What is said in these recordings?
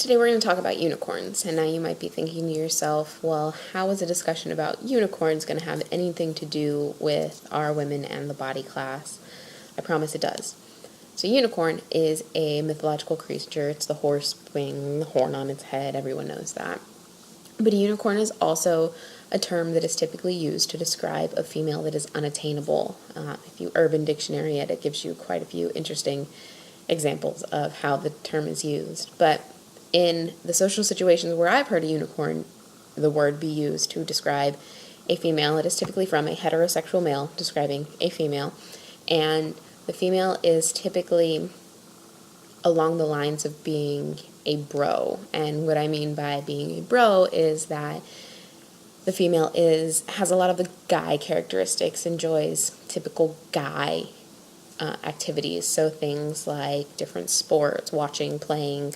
Today we're going to talk about unicorns, and now you might be thinking to yourself, well, how is a discussion about unicorns going to have anything to do with our women and the body class? I promise it does. So unicorn is a mythological creature. It's the horse wing, the horn on its head, everyone knows that. But a unicorn is also a term that is typically used to describe a female that is unattainable. If you Urban Dictionary it, it gives you quite a few interesting examples of how the term is used. But in the social situations where I've heard a unicorn, the word be used to describe a female, it is typically from a heterosexual male describing a female, and the female is typically along the lines of being a bro. And what I mean by being a bro is that the female has a lot of the guy characteristics, enjoys typical guy activities, so things like different sports, watching, playing,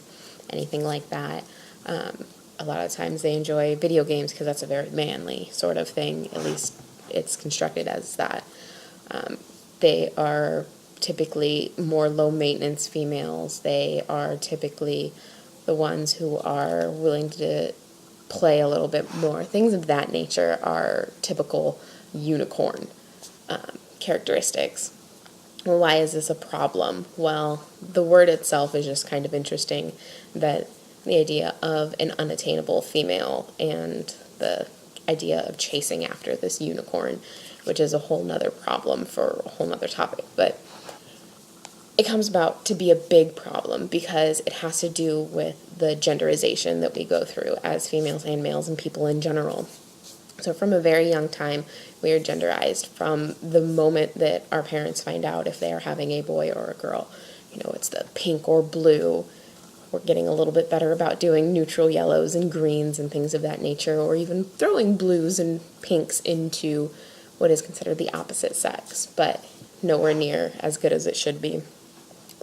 anything like that. A lot of times they enjoy video games because that's a very manly sort of thing, at least it's constructed as that. They are typically more low-maintenance females. They are typically the ones who are willing to play a little bit more. Things of that nature are typical unicorn characteristics. Well, why is this a problem? Well, the word itself is just kind of interesting, that the idea of an unattainable female and the idea of chasing after this unicorn, which is a whole nother problem for a whole nother topic. But it comes about to be a big problem because it has to do with the genderization that we go through as females and males and people in general. So from a very young time, we are genderized. From the moment that our parents find out if they are having a boy or a girl, it's the pink or blue. We're getting a little bit better about doing neutral yellows and greens and things of that nature, or even throwing blues and pinks into what is considered the opposite sex, but nowhere near as good as it should be.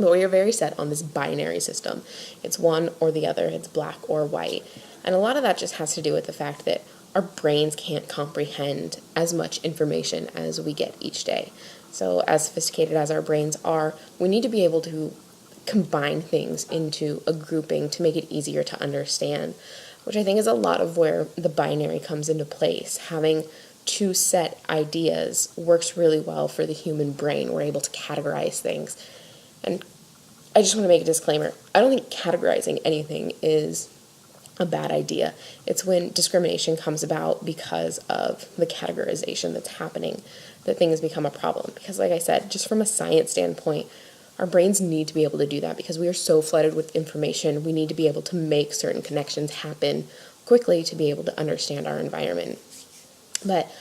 But we are very set on this binary system. It's one or the other. It's black or white. And a lot of that just has to do with the fact that our brains can't comprehend as much information as we get each day. So as sophisticated as our brains are, we need to be able to combine things into a grouping to make it easier to understand, which I think is a lot of where the binary comes into place. Having two set ideas works really well for the human brain. We're able to categorize things. And I just want to make a disclaimer. I don't think categorizing anything is a bad idea. It's when discrimination comes about because of the categorization that's happening that things become a problem. Because like I said, just from a science standpoint, our brains need to be able to do that because we are so flooded with information. We need to be able to make certain connections happen quickly to be able to understand our environment. But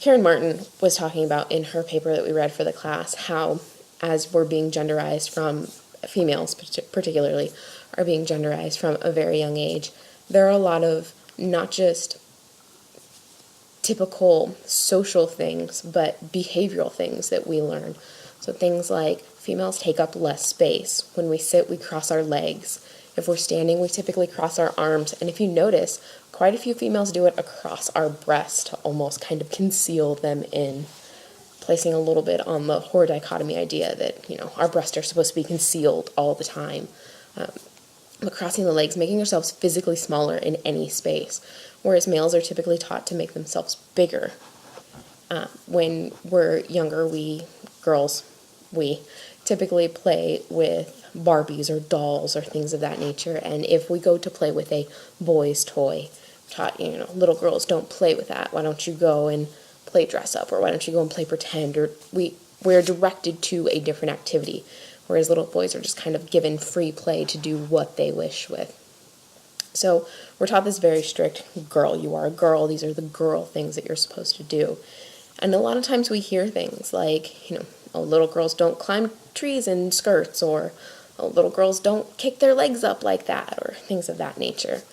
Karen Martin was talking about in her paper that we read for the class how as we're being genderized from females particularly are being genderized from a very young age, there are a lot of not just typical social things, but behavioral things that we learn. So things like females take up less space. When we sit, we cross our legs. If we're standing, we typically cross our arms. And if you notice, quite a few females do it across our breast to almost kind of conceal them in, placing a little bit on the horror dichotomy idea that, our breasts are supposed to be concealed all the time. But crossing the legs, making yourselves physically smaller in any space, whereas males are typically taught to make themselves bigger. When we're younger, we typically play with Barbies or dolls or things of that nature, and if we go to play with a boy's toy, taught, little girls don't play with that. Why don't you go and play dress up, or why don't you go and play pretend, or we're directed to a different activity, whereas little boys are just kind of given free play to do what they wish with. So we're taught this very strict, girl, you are a girl, these are the girl things that you're supposed to do. And a lot of times we hear things like, little girls don't climb trees in skirts, or little girls don't kick their legs up like that, or things of that nature.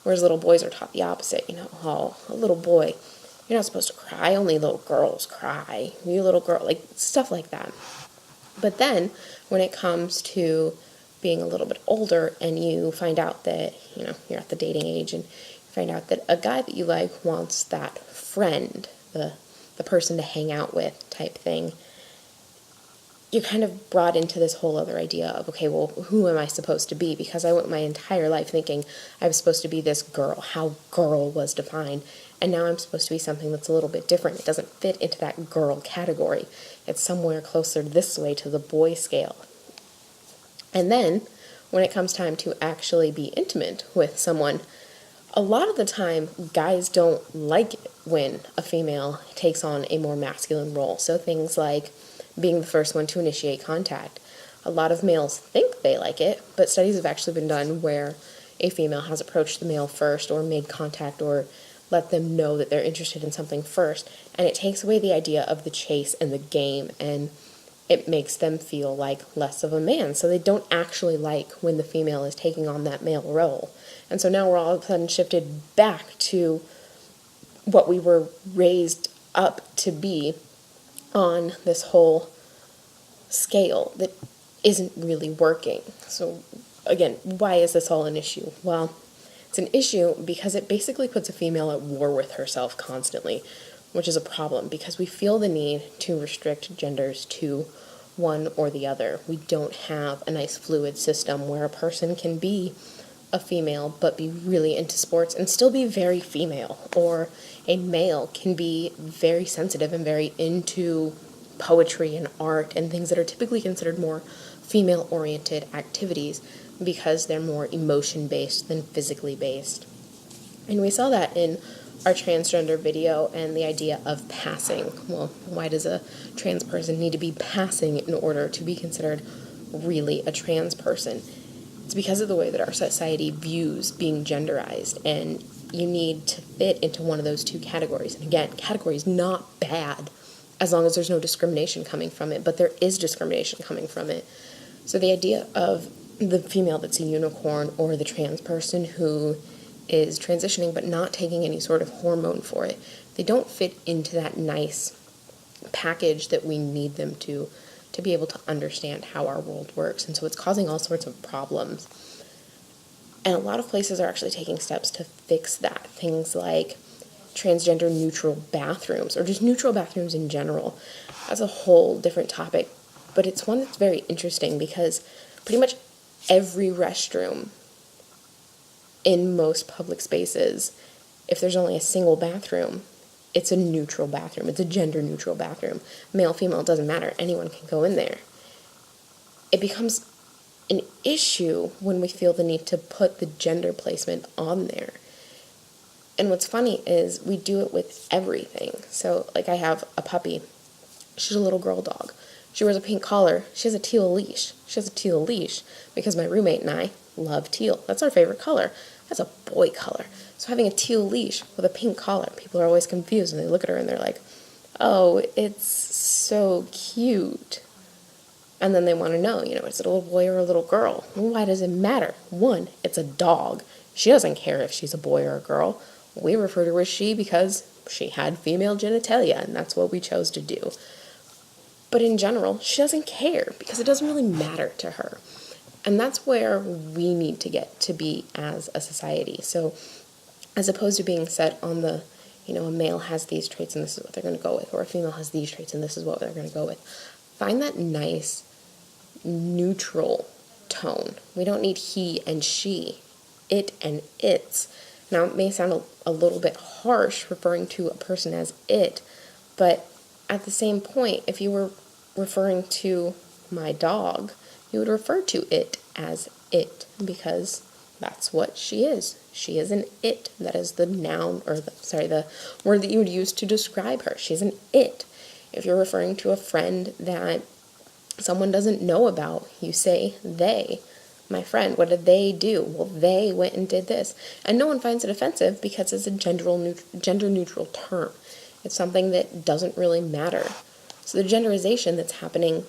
Whereas little boys are taught the opposite, a little boy, you're not supposed to cry, only little girls cry, you little girl, like stuff like that. But then when it comes to being a little bit older and you find out that, you're at the dating age and you find out that a guy that you like wants that friend, the person to hang out with type thing, you're kind of brought into this whole other idea of, okay, well, who am I supposed to be? Because I went my entire life thinking I was supposed to be this girl, how girl was defined, and now I'm supposed to be something that's a little bit different. It doesn't fit into that girl category. It's somewhere closer this way to the boy scale. And then, when it comes time to actually be intimate with someone, a lot of the time, guys don't like it when a female takes on a more masculine role. So things like being the first one to initiate contact. A lot of males think they like it, but studies have actually been done where a female has approached the male first or made contact or let them know that they're interested in something first, and it takes away the idea of the chase and the game, and it makes them feel like less of a man. So they don't actually like when the female is taking on that male role. And so now we're all of a sudden shifted back to what we were raised up to be on this whole scale that isn't really working. So again, why is this all an issue? Well, it's an issue because it basically puts a female at war with herself constantly, which is a problem because we feel the need to restrict genders to one or the other. We don't have a nice fluid system where a person can be a female but be really into sports and still be very female, or a male can be very sensitive and very into poetry and art and things that are typically considered more female-oriented activities because they're more emotion-based than physically based. And we saw that in our transgender video and the idea of passing. Well, why does a trans person need to be passing in order to be considered really a trans person? It's because of the way that our society views being genderized, and you need to fit into one of those two categories. And again, category is not bad as long as there's no discrimination coming from it, but there is discrimination coming from it. So the idea of the female that's a unicorn or the trans person who is transitioning but not taking any sort of hormone for it, they don't fit into that nice package that we need them to be able to understand how our world works. And so it's causing all sorts of problems. And a lot of places are actually taking steps to fix that. Things like transgender neutral bathrooms, or just neutral bathrooms in general. That's a whole different topic, but it's one that's very interesting because pretty much every restroom in most public spaces, if there's only a single bathroom, it's a neutral bathroom. It's a gender neutral bathroom. Male, female, it doesn't matter. Anyone can go in there. It becomes an issue when we feel the need to put the gender placement on there. And what's funny is we do it with everything. So, like, I have a puppy. She's a little girl dog. She wears a pink collar. She has a teal leash. She has a teal leash because my roommate and I love teal. That's our favorite color. That's a boy color. So having a teal leash with a pink collar, people are always confused and they look at her and they're like, oh, it's so cute. And then they want to know, is it a little boy or a little girl? Well, why does it matter? One, it's a dog. She doesn't care if she's a boy or a girl. We refer to her as she because she had female genitalia, and that's what we chose to do. But in general, she doesn't care because it doesn't really matter to her. And that's where we need to get to be as a society. So as opposed to being set on the, a male has these traits and this is what they're going to go with, or a female has these traits and this is what they're going to go with, find that nice neutral tone. We don't need he and she, it and its. Now, it may sound a little bit harsh referring to a person as it, but at the same point, if you were referring to my dog, you would refer to it as it because that's what she is. She is an it. That is the noun, or the word that you would use to describe her. She's an it. If you're referring to a friend that someone doesn't know about, you say they. My friend, what did they do? Well, they went and did this. And no one finds it offensive because it's a gender-neutral term. It's something that doesn't really matter. So the genderization that's happening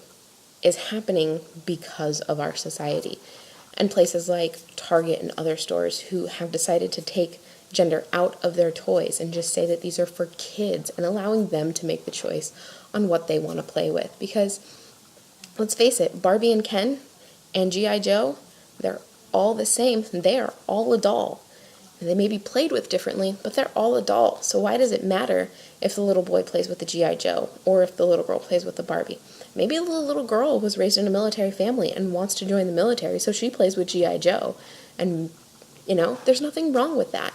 is happening because of our society. And places like Target and other stores who have decided to take gender out of their toys and just say that these are for kids and allowing them to make the choice on what they want to play with. Because, let's face it, Barbie and Ken and G.I. Joe, they're all the same. They are all a doll. They may be played with differently, but they're all adults. So why does it matter if the little boy plays with the G.I. Joe or if the little girl plays with the Barbie? Maybe the little girl was raised in a military family and wants to join the military, so she plays with G.I. Joe. And, there's nothing wrong with that.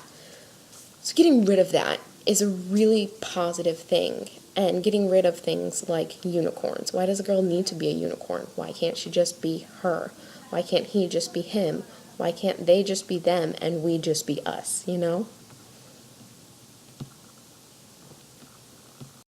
So getting rid of that is a really positive thing. And getting rid of things like unicorns. Why does a girl need to be a unicorn? Why can't she just be her? Why can't he just be him? Why can't they just be them and we just be us,